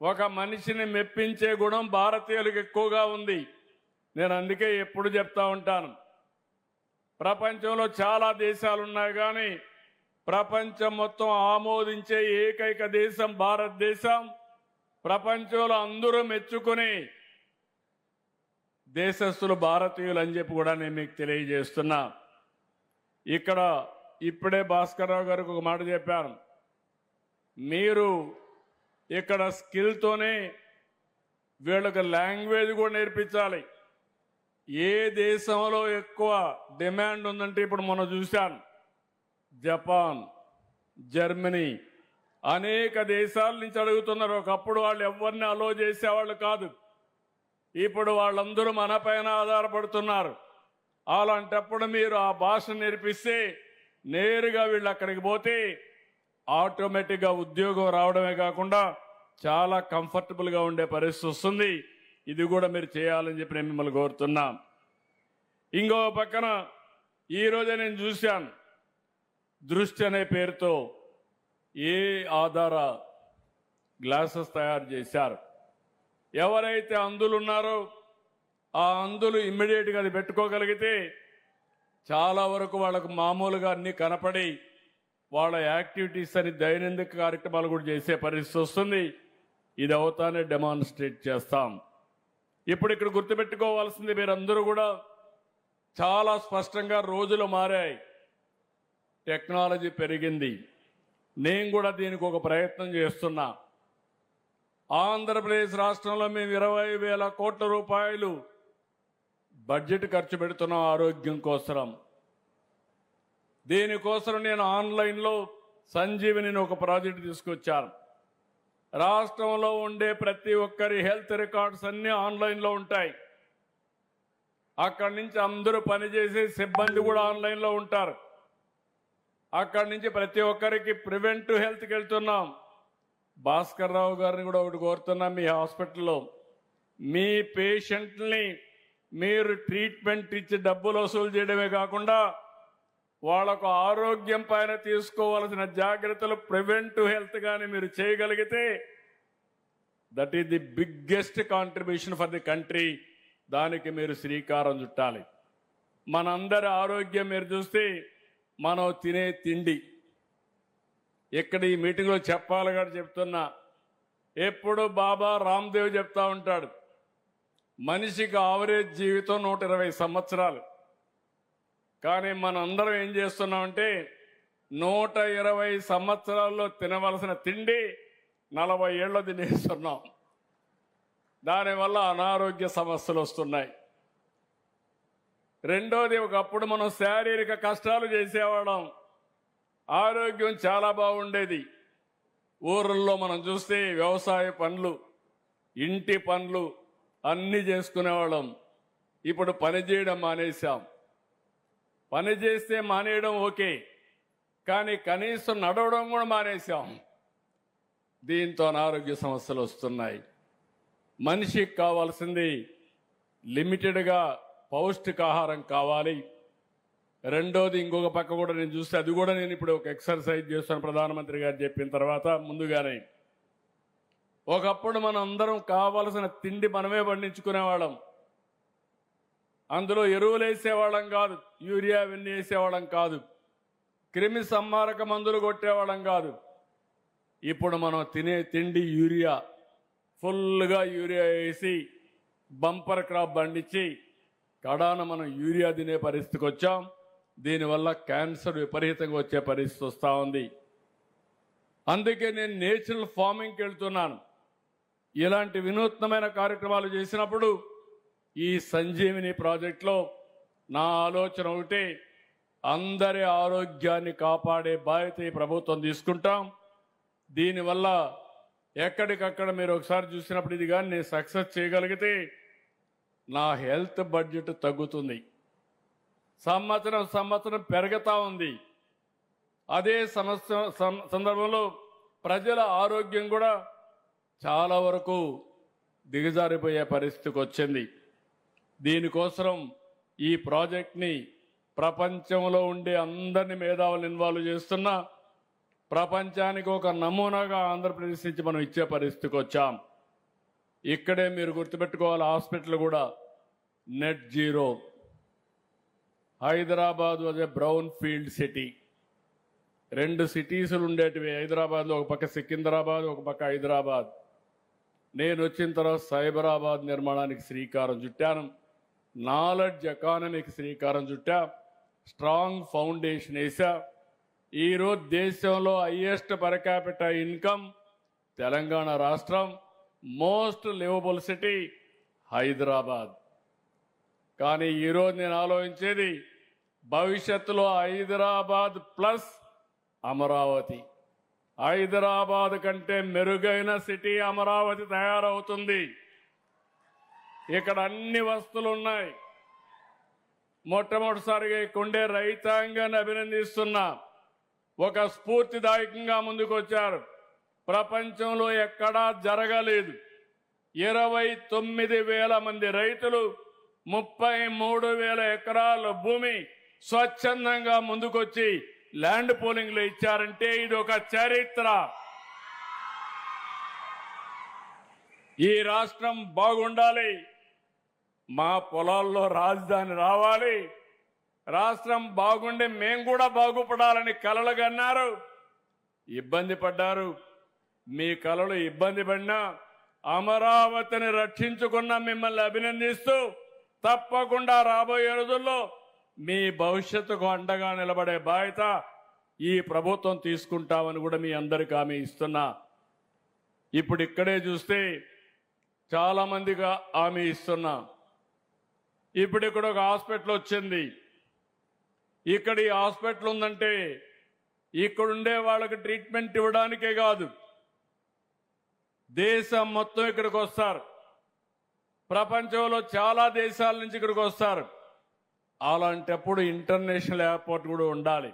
ఒక మనిషిని మెప్పించే గుణం భారతీయులకు ఎక్కువగా ఉంది. నేను అందుకే ఎప్పుడు చెప్తా ఉంటాను, ప్రపంచంలో చాలా దేశాలు ఉన్నాయి కానీ ప్రపంచం మొత్తం ఆమోదించే ఏకైక దేశం భారతదేశం. ప్రపంచంలో అందరూ మెచ్చుకునే దేశస్థులు భారతీయులు అని చెప్పి కూడా నేను మీకు తెలియజేస్తున్నా. ఇక్కడ ఇప్పుడే భాస్కర్రావు గారికి ఒక మాట చెప్పాను, మీరు ఇక్కడ స్కిల్తోనే వీళ్ళకి లాంగ్వేజ్ కూడా నేర్పించాలి. ఏ దేశంలో ఎక్కువ డిమాండ్ ఉందంటే ఇప్పుడు మనం చూశాను, జపాన్, జర్మనీ అనేక దేశాల నుంచి అడుగుతున్నారు. ఒకప్పుడు వాళ్ళు ఎవరిని అలో చేసేవాళ్ళు కాదు, ఇప్పుడు వాళ్ళందరూ మన పైన ఆధారపడుతున్నారు. అలాంటప్పుడు మీరు ఆ భాష నేర్పిస్తే నేరుగా వీళ్ళు అక్కడికి పోతే ఆటోమేటిక్గా ఉద్యోగం రావడమే కాకుండా చాలా కంఫర్టబుల్గా ఉండే పరిస్థితి వస్తుంది. ఇది కూడా మీరు చేయాలని చెప్పి నేను మిమ్మల్ని కోరుతున్నా. ఇంకో పక్కన ఈరోజే నేను చూశాను, దృష్టి అనే పేరుతో ఏ ఆధార గ్లాసెస్ తయారు చేశారు. ఎవరైతే అంధులు ఉన్నారో ఆ అంధులు ఇమ్మీడియట్గా అది పెట్టుకోగలిగితే చాలా వరకు వాళ్ళకు మామూలుగా అన్ని కనపడి వాళ్ళ యాక్టివిటీస్ అని దైనందిక కార్యక్రమాలు కూడా చేసే పరిస్థితి వస్తుంది. ఇది అవుతానే డెమాన్స్ట్రేట్ చేస్తాం. ఇప్పుడు ఇక్కడ గుర్తుపెట్టుకోవాల్సింది, మీరందరూ కూడా చాలా స్పష్టంగా రోజులు మారాయి, టెక్నాలజీ పెరిగింది. నేను కూడా దీనికి ఒక ప్రయత్నం చేస్తున్నా. ఆంధ్రప్రదేశ్ రాష్ట్రంలో మేము 20,000 కోట్ల రూపాయలు బడ్జెట్ ఖర్చు పెడుతున్నాం ఆరోగ్యం కోసం. దీనికోసం నేను ఆన్లైన్లో సంజీవిని ఒక ప్రాజెక్ట్ తీసుకొచ్చాను. రాష్ట్రంలో ఉండే ప్రతి ఒక్కరి హెల్త్ రికార్డ్స్ అన్నీ ఆన్లైన్లో ఉంటాయి. అక్కడి నుంచి అందరూ పనిచేసే సిబ్బంది కూడా ఆన్లైన్లో ఉంటారు. అక్కడి నుంచి ప్రతి ఒక్కరికి ప్రివెంటివ్ హెల్త్కి వెళ్తున్నాం. భాస్కర్ రావు గారిని కూడా ఒకటి కోరుతున్నాం, మీ హాస్పిటల్లో మీ పేషెంట్ని మీరు ట్రీట్మెంట్ ఇచ్చి డబ్బులు వసూలు చేయడమే కాకుండా వాళ్ళకు ఆరోగ్యం పైన తీసుకోవాల్సిన జాగ్రత్తలు ప్రివెంటివ్ హెల్త్ కానీ మీరు చేయగలిగితే that is the biggest contribution for the country. దానికి మీరు శ్రీకారం చుట్టాలి. మనందరి ఆరోగ్యం మీరు చూస్తే మనం తినే తిండి, ఇక్కడ ఈ మీటింగ్లో చెప్పాలి కూడా చెప్తున్నా, ఎప్పుడు బాబా రామ్దేవ్ చెప్తా ఉంటాడు, మనిషికి ఆవరేజ్ జీవితం 120 సంవత్సరాలు. కానీ మనందరం ఏం చేస్తున్నామంటే 120 సంవత్సరాల్లో తినవలసిన తిండి 40 ఏళ్ళు తినేస్తున్నాం. దానివల్ల అనారోగ్య సమస్యలు వస్తున్నాయి. రెండోది, ఒకప్పుడు మనం శారీరక కష్టాలు చేసేవాళ్ళం, ఆరోగ్యం చాలా బాగుండేది. ఊర్లలో మనం చూస్తే వ్యవసాయ పనులు, ఇంటి పనులు అన్నీ చేసుకునేవాళ్ళం. ఇప్పుడు పని చేయడం మానేశాం. పని చేస్తే మానేయడం ఓకే, కానీ కనీసం నడవడం కూడా మానేశాం. దీంతో అనారోగ్య సమస్యలు వస్తున్నాయి. మనిషికి కావాల్సింది లిమిటెడ్గా పౌష్టికాహారం కావాలి. రెండోది, ఇంకొక పక్క కూడా నేను చూస్తే, అది కూడా నేను ఇప్పుడు ఒక ఎక్సర్సైజ్ చేస్తాను ప్రధానమంత్రి గారు చెప్పిన తర్వాత. ముందుగానే ఒకప్పుడు మనం అందరం కావలసిన తిండి మనమే పండించుకునేవాళ్ళం. అందులో ఎరువులు వేసేవాళ్ళం కాదు, యూరియా అవన్నీ వేసేవాళ్ళం కాదు, క్రిమి సంహారక మందులు కొట్టేవాళ్ళం కాదు. ఇప్పుడు మనం తినే తిండి యూరియా, ఫుల్గా యూరియా వేసి బంపర్ క్రాప్ పండించి కడాన మనం యూరియా తినే పరిస్థితికి వచ్చాం. దీనివల్ల క్యాన్సర్ విపరీతంగా వచ్చే పరిస్థితి వస్తూ ఉంది. అందుకే నేను నేచురల్ ఫార్మింగ్కి వెళ్తున్నాను. ఇలాంటి వినూత్నమైన కార్యక్రమాలు చేసినప్పుడు ఈ సంజీవిని ప్రాజెక్టులో నా ఆలోచన ఒకటి, అందరి ఆరోగ్యాన్ని కాపాడే బాధ్యత ఈ ప్రభుత్వం తీసుకుంటాం. దీనివల్ల ఎక్కడికక్కడ మీరు ఒకసారి చూసినప్పుడు ఇది కానీ నేను సక్సెస్ చేయగలిగితే నా హెల్త్ బడ్జెట్ తగ్గుతుంది. సంవత్సరం పెరుగుతూ ఉంది. అదే సందర్భంలో ప్రజల ఆరోగ్యం కూడా చాలా వరకు దిగజారిపోయే పరిస్థితికి వచ్చింది. దీనికోసం ఈ ప్రాజెక్ట్ని ప్రపంచంలో ఉండే అందరినీ మేధావులు ఇన్వాల్వ్ చేస్తున్నా. ప్రపంచానికి ఒక నమూనాగా ఆంధ్రప్రదేశ్ నుంచి మనం ఇచ్చే పరిస్థితికి వచ్చాం. ఇక్కడే మీరు గుర్తుపెట్టుకోవాలి, హాస్పిటల్ కూడా net zero. Hyderabad was a brown field city. 2 సిటీసులు ఉండేటివి హైదరాబాద్లో, ఒక పక్క సికింద్రాబాద్, ఒక పక్క హైదరాబాద్. నేను వచ్చిన తర్వాత సైబరాబాద్ నిర్మాణానికి శ్రీకారం చుట్టాను, నాలెడ్జ్ ఎకానమీకి శ్రీకారం చుట్టా, స్ట్రాంగ్ ఫౌండేషన్ వేసా. ఈరోజు దేశంలో highest per capital income Telangana రాష్ట్రం, మోస్ట్ లివబుల్ సిటీ హైదరాబాద్. కానీ ఈరోజు నేను ఆలోచించేది భవిష్యత్తులో హైదరాబాద్ ప్లస్ అమరావతి. హైదరాబాద్ కంటే మెరుగైన సిటీ అమరావతి తయారవుతుంది. ఇక్కడ అన్ని వస్తువులు ఉన్నాయి. మొట్టమొదటిసారిగా ఇక్కడే రైతాంగాన్ని అభినందిస్తున్నా. ఒక స్ఫూర్తిదాయకంగా ముందుకు వచ్చారు. ప్రపంచంలో ఎక్కడా జరగలేదు. 29,000 మంది రైతులు 33,000 ఎకరాల భూమి స్వచ్ఛందంగా ముందుకొచ్చి ల్యాండ్ పోలింగ్ లో ఇచ్చారంటే ఇది ఒక చరిత్ర. ఈ రాష్ట్రం బాగుండాలి, మా పొలాల్లో రాజధాని రావాలి, రాష్ట్రం బాగుండి మేము కూడా బాగుపడాలని కలలు కన్నారు. ఇబ్బంది పడ్డారు. మీ కలలు ఇబ్బంది పడినా అమరావతిని రక్షించుకున్న మిమ్మల్ని అభినందిస్తూ తప్పకుండా రాబోయే రోజుల్లో మీ భవిష్యత్తుకు అండగా నిలబడే బాధ్యత ఈ ప్రభుత్వం తీసుకుంటామని కూడా మీ అందరికీ హామీ ఇస్తున్నా. ఇప్పుడు ఇక్కడే చూస్తే చాలా మందిగా హామీ ఇస్తున్నా. ఇప్పుడు ఇక్కడ ఒక హాస్పిటల్ వచ్చింది. ఇక్కడ ఈ హాస్పిటల్ ఉందంటే ఇక్కడుండే వాళ్ళకి ట్రీట్మెంట్ ఇవ్వడానికే కాదు, దేశం మొత్తం ఇక్కడికి వస్తారు. ప్రపంచంలో చాలా దేశాల నుంచి ఇక్కడికి వస్తారు. అలాంటప్పుడు ఇంటర్నేషనల్ ఎయిర్పోర్ట్ కూడా ఉండాలి.